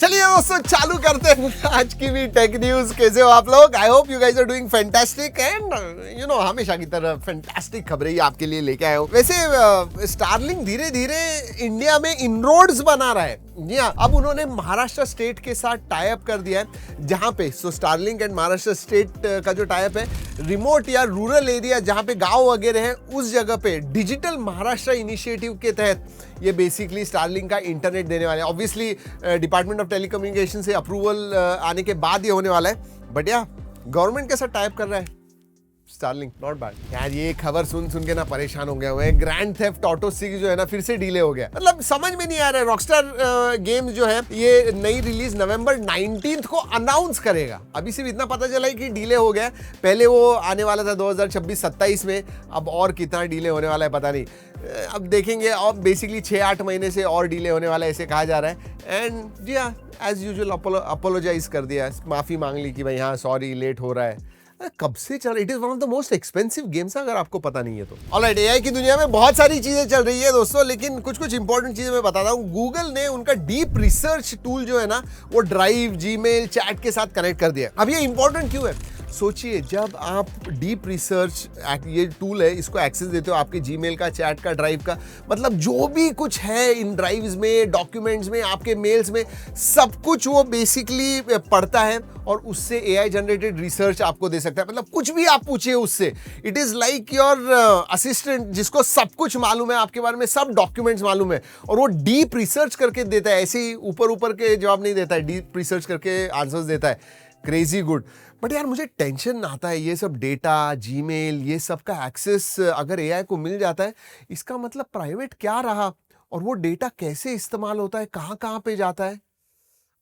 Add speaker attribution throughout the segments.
Speaker 1: चलिए दोस्तों चालू करते हैं आज की भी टेक न्यूज। कैसे हो आप लोग? I hope you guys are doing fantastic and you know हमेशा की तरह फैंटास्टिक खबरें ही आपके लिए लेके आए हो। वैसे स्टारलिंक धीरे धीरे इंडिया में इनरोड्स बना रहा है। जी हाँ, अब उन्होंने महाराष्ट्र स्टेट के साथ टाई अप कर दिया है, जहां पे स्टारलिंक एंड महाराष्ट्र स्टेट का जो टाई अप है, रिमोट या रूरल एरिया जहां पे गांव वगैरह है उस जगह पे डिजिटल महाराष्ट्र इनिशिएटिव के तहत ये बेसिकली स्टारलिंक का इंटरनेट देने वाले हैं। ऑब्वियसली डिपार्टमेंट ऑफ टेलीकम्युनिकेशन से अप्रूवल आने के बाद ये होने वाला है, बट या गवर्नमेंट के साथ टाई अप कर रहा है स्टारलिंक, नॉट बैड यार। ये खबर सुन के ना परेशान हो गया हुआ है। ग्रैंड थेफ्ट ऑटो 6 जो है ना फिर से डिले हो गया। मतलब समझ में नहीं आ रहा है। रॉकस्टार गेम्स जो है ये नई रिलीज नवंबर 19 को अनाउंस करेगा। अभी सिर्फ इतना पता चला है कि डिले हो गया। पहले वो आने वाला था 2026-27 में, अब और कितना डिले होने वाला है पता नहीं। अब देखेंगे। और बेसिकली 6-8 महीने से और डिले होने वाला है ऐसे कहा जा रहा है। एंड जी हाँ, एज यूजुअल अपोलोजाइज कर दिया, माफी मांग ली कि भाई हाँ सॉरी लेट हो रहा है। कब से चल, it is one of the most expensive games अगर आपको पता नहीं है तो। ऑलराइट, एआई की दुनिया में बहुत सारी चीजें चल रही है दोस्तों, लेकिन कुछ इंपॉर्टेंट चीजें मैं बताता हूँ। गूगल ने उनका डीप रिसर्च टूल जो है ना वो ड्राइव, जीमेल, चैट के साथ कनेक्ट कर दिया। अब ये इंपॉर्टेंट क्यों है? सोचिए, जब आप डीप रिसर्च ये टूल है इसको एक्सेस देते हो आपके जीमेल का, चैट का, ड्राइव का, मतलब जो भी कुछ है इन ड्राइव्स में, डॉक्यूमेंट्स में, आपके मेल्स में, सब कुछ वो बेसिकली पढ़ता है और उससे एआई जनरेटेड रिसर्च आपको दे सकता है। मतलब कुछ भी आप पूछिए उससे, it is like your assistant जिसको सब कुछ मालूम है आपके बारे में, सब डॉक्यूमेंट्स मालूम है और वो डीप रिसर्च करके देता है। ऐसे ही ऊपर के जवाब नहीं देता है, डीप रिसर्च करके आंसर्स देता है। Crazy good. बट यार मुझे टेंशन आता है, ये सब डेटा, जीमेल, ये सब का एक्सेस अगर एआई को मिल जाता है, इसका मतलब प्राइवेट क्या रहा और वो डेटा कैसे इस्तेमाल होता है, कहाँ पे जाता है?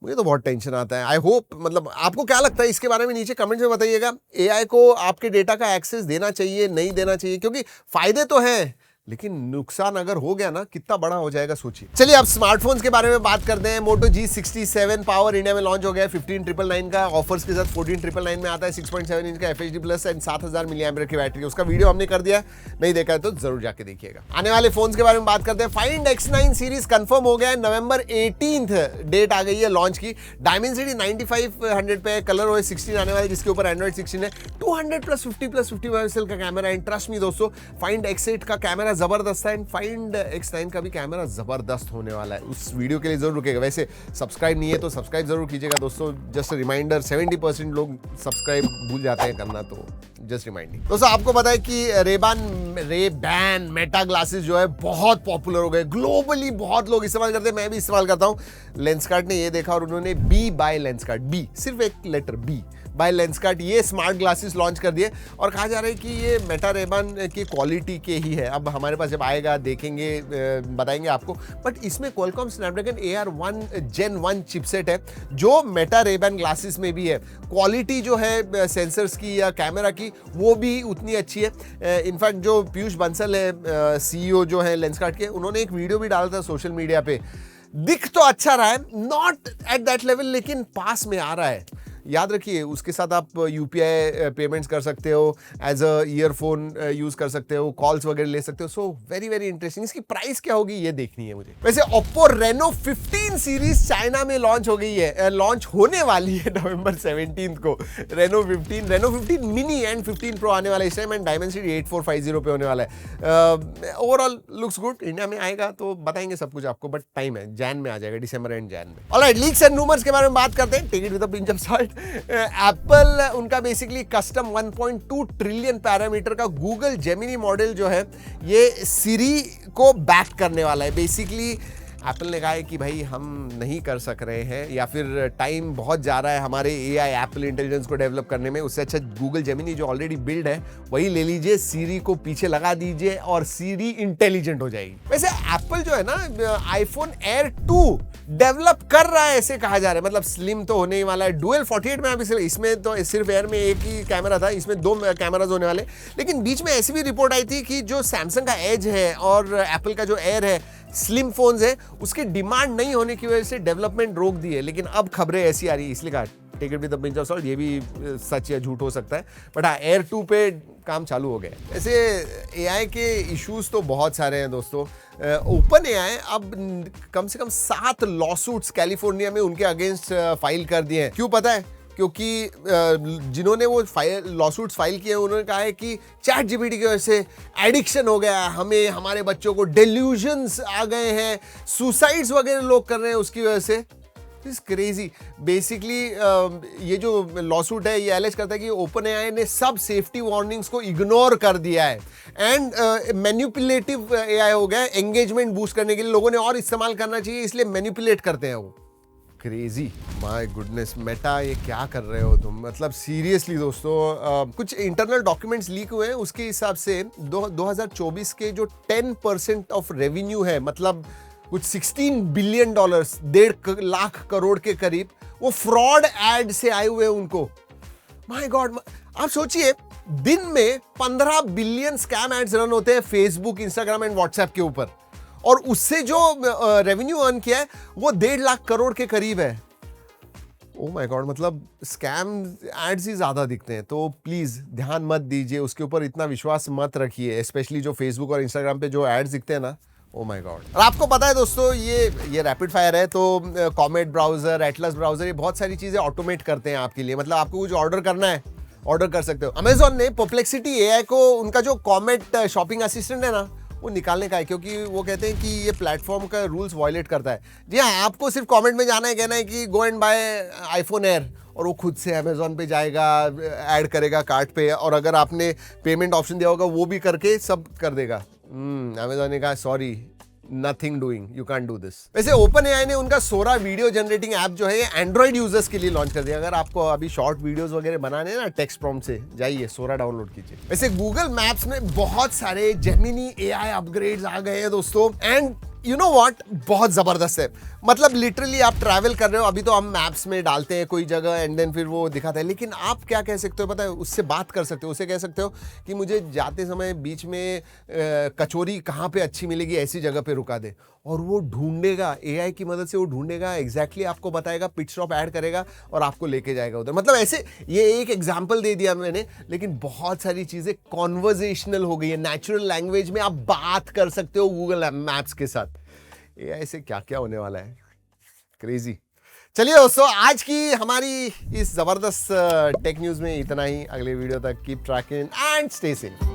Speaker 1: मुझे तो बहुत टेंशन आता है। आई होप, मतलब आपको क्या लगता है इसके बारे में नीचे कमेंट्स में बताइएगा। एआई को आपके डेटा का एक्सेस देना चाहिए, नहीं देना चाहिए? क्योंकि फायदे तो हैं लेकिन नुकसान अगर हो गया ना कितना बड़ा हो जाएगा सोचिए। चलिए अब स्मार्टफोन्स के बारे में बात करते हैं। मोटो G67 पावर इंडिया में लॉन्च हो गया है 15,999 का ऑफर्स के साथ। 14,999 में आता है 6.7 इंच का FHD प्लस एंड 7000 mAh की बैटरी। उसका वीडियो हमने कर दिया है, नहीं देखा है तो जरूर जाके देखिएगा। आने वाले फोन्स के बारे में बात करते हैं। फाइंड X9 सीरीज कंफर्म हो गया है, नवंबर 18 डेट आ गई है लॉन्च की। डायमेंसिटी 9500 पे, कलर OS 16 आने वाला है जिसके ऊपर Android 16 है। 200+50+50 मेगापिक्सल का कैमरा है। ट्रस्ट मी दोस्तों, फाइंड X8 का कैमरा जबरदस्त है, फाइंड X9 का भी कैमरा जबरदस्त होने वाला है। उस वीडियो के लिए जरूर रुकेगा। वैसे सब्सक्राइब नहीं है तो सब्सक्राइब जरूर कीजिएगा दोस्तों। जस्ट रिमाइंडर, 70% लोग सब्सक्राइब भूल जाते हैं करना, तो जस्ट रिमाइंडिंग। दोस्तों आपको पता है कि रे-बैन मेटा ग्लासेस जो है बहुत पॉपुलर हो गए ग्लोबली, बहुत लोग इस्तेमाल करते हैं, मैं भी इस्तेमाल करता हूँ। लेंसकार्ट ने ये देखा और उन्होंने बी बाय लेंसकार्ट, बी सिर्फ एक लेटर बी बाय लेंसकार्ट, ये स्मार्ट ग्लासेस लॉन्च कर दिए और कहा जा रहा है कि ये मेटा रे-बैन की क्वालिटी के ही है। अब हमारे पास जब आएगा देखेंगे, बताएंगे आपको। बट इसमें Qualcomm Snapdragon AR1 Gen 1 chipset है जो मेटा रे-बैन ग्लासेस में भी है। क्वालिटी जो है सेंसर्स की या कैमरा की वो भी उतनी अच्छी है। इनफैक्ट जो पीयूष बंसल है, CEO जो है लेंसकार्ट के, उन्होंने एक वीडियो भी डाला था सोशल मीडिया पे। दिख तो अच्छा रहा है, नॉट एट दैट लेवल, लेकिन पास में आ रहा है। याद रखिए उसके साथ आप UPI पेमेंट्स कर सकते हो, एज अ ईयरफोन यूज कर सकते हो, कॉल्स वगैरह ले सकते हो। So very very interesting. इसकी प्राइस क्या होगी ये देखनी है मुझे। वैसे Oppo Reno 15 सीरीज चाइना में लॉन्च हो गई है, लॉन्च होने वाली है नवंबर 17 को। Reno 15 मिनी एंड 15 Pro आने वाला है इस टाइम एंड डायमेंसिटी 8450 पे होने वाला है। Overall looks good. इंडिया में आएगा तो बताएंगे सब कुछ आपको, बट टाइम है, जैन में आ जाएगा, दिसंबर एंड जैन में। ऑलराइट, लीक्स एंड रूमर्स के बारे में बात करते हैं। Take it with a pinch of salt. Apple उनका बेसिकली कस्टम 1.2 ट्रिलियन पैरामीटर का गूगल जेमिनी मॉडल जो है ये सिरी को बैक करने वाला है। बेसिकली एप्पल ने कहा है कि भाई हम नहीं कर सक रहे हैं या फिर टाइम बहुत जा रहा है हमारे एआई एप्पल इंटेलिजेंस को डेवलप करने में, उससे अच्छा गूगल जेमिनी जो ऑलरेडी बिल्ड है वही ले लीजिए, सीरी को पीछे लगा दीजिए और सीरी इंटेलिजेंट हो जाएगी। वैसे एप्पल जो है ना आईफोन Air 2 डेवलप कर रहा है ऐसे कहा जा रहा है। मतलब स्लिम तो होने ही वाला है, डुअल 48 मेगापिक्सल, इसमें तो सिर्फ एयर में एक ही कैमरा था, इसमें 2 कैमराज होने वाले। लेकिन बीच में ऐसी भी रिपोर्ट आई थी कि जो सैमसंग का एज है और एप्पल का जो एयर है, स्लिम फोन्स है, उसकी डिमांड नहीं होने की वजह से डेवलपमेंट रोक दी है। लेकिन अब खबरें ऐसी आ रही है, इसलिए कहा take it with a pinch of salt, ये भी सच या झूठ हो सकता है, बट हाँ एयर 2 पे काम चालू हो गया। ऐसे एआई के इश्यूज तो बहुत सारे हैं दोस्तों। ओपन एआई अब कम से कम 7 लॉसूट्स कैलिफोर्निया में उनके अगेंस्ट फाइल कर दिए हैं। क्यों पता है? क्योंकि जिन्होंने वो लॉसूट्स फाइल किए उन्होंने कहा है कि चैट जीपीटी की वजह से एडिक्शन हो गया, हमें हमारे बच्चों को डेल्यूजन्स आ गए हैं, सुसाइड्स वगैरह लोग कर रहे हैं उसकी वजह से। It's crazy. बेसिकली ये जो लॉसूट है ये एलेज करता है कि ओपन एआई ने सब सेफ्टी वार्निंग्स को इग्नोर कर दिया है एंड मैनिपुलेटिव एआई हो गया है। एंगेजमेंट बूस्ट करने के लिए लोगों ने और इस्तेमाल करना चाहिए, इसलिए मैनिपुलेट करते हैं वो। क्रेजी, माय गुडनेस, मेटा ये क्या कर रहे हो तुम? मतलब सीरियसली दोस्तों, कुछ इंटरनल डॉक्यूमेंट्स लीक हुए हैं, उसके हिसाब से 2024 के जो 10% ऑफ रेवेन्यू है, मतलब कुछ $16 बिलियन, 1.5 लाख करोड़ के करीब, वो फ्रॉड एड से आए हुए हैं उनको। माय गॉड, आप सोचिए दिन में 15 बिलियन स्कैम एड्स रन होते हैं फेसबुक, इंस्टाग्राम एंड व्हाट्सएप के ऊपर, और उससे जो रेवेन्यू अर्न किया है वो 1.5 लाख करोड़ के करीब है। ओ माय गॉड, मतलब स्कैम एड्स ही ज्यादा दिखते हैं, तो प्लीज ध्यान मत दीजिए, उसके ऊपर इतना विश्वास मत रखिए, स्पेशली जो फेसबुक और इंस्टाग्राम पे जो एड्स दिखते हैं ना। Oh my God. और आपको पता है दोस्तों, ये रैपिड फायर है, तो कॉमेट ब्राउजर, एटलस ब्राउजर, ये बहुत सारी चीजें ऑटोमेट करते हैं आपके लिए। मतलब आपको कुछ ऑर्डर करना है, ऑर्डर कर सकते हो। अमेजॉन ने परप्लेक्सिटी एआई को उनका जो कॉमेट शॉपिंग असिस्टेंट है ना, वो निकालने का है, क्योंकि वो कहते हैं कि ये प्लेटफॉर्म का रूल्स वायलेट करता है। जी हाँ, आपको सिर्फ कमेंट में जाना है, कहना है कि go and buy iPhone Air, और वो खुद से अमेजॉन पे जाएगा, ऐड करेगा कार्ट पे, और अगर आपने पेमेंट ऑप्शन दिया होगा वो भी करके सब कर देगा। अमेजॉन ने कहा sorry, nothing doing, you can do this. वैसे ओपन एआई ने उनका सोरा वीडियो जनरेटिंग ऐप जो है ये एंड्रॉइड यूजर्स के लिए लॉन्च कर दिया। अगर आपको अभी शॉर्ट वीडियोस वगैरह बनाने हैं ना, टेक्स्ट प्रॉम्प्ट से जाइए, सोरा डाउनलोड कीजिए। वैसे गूगल मैप्स में बहुत सारे जेमिनी एआई अपग्रेड्स आ गए हैं दोस्तों, एंड यू नो व्हाट, बहुत जबरदस्त है। मतलब लिटरली आप ट्रैवल कर रहे हो, अभी तो हम मैप्स में डालते हैं कोई जगह एंड देन फिर वो दिखाता है, लेकिन आप क्या कह सकते हो पता है? उससे बात कर सकते हो, उससे कह सकते हो कि मुझे जाते समय बीच में कचौरी कहाँ पे अच्छी मिलेगी, ऐसी जगह पे रुका दे, और वो ढूंढेगा, एआई की मदद से वो ढूंढेगा, एग्जैक्टली आपको बताएगा, पिट स्टॉप ऐड करेगा और आपको लेके जाएगा उधर। मतलब ऐसे, ये एक एग्जाम्पल दे दिया मैंने, लेकिन बहुत सारी चीजें कॉन्वर्जेशनल हो गई है, नेचुरल लैंग्वेज में आप बात कर सकते हो गूगल मैप्स के साथ। एआई से क्या क्या होने वाला है, क्रेजी। चलिए दोस्तों, आज की हमारी इस जबरदस्त टेक न्यूज में इतना ही। अगले वीडियो तक keep trekking and stay safe.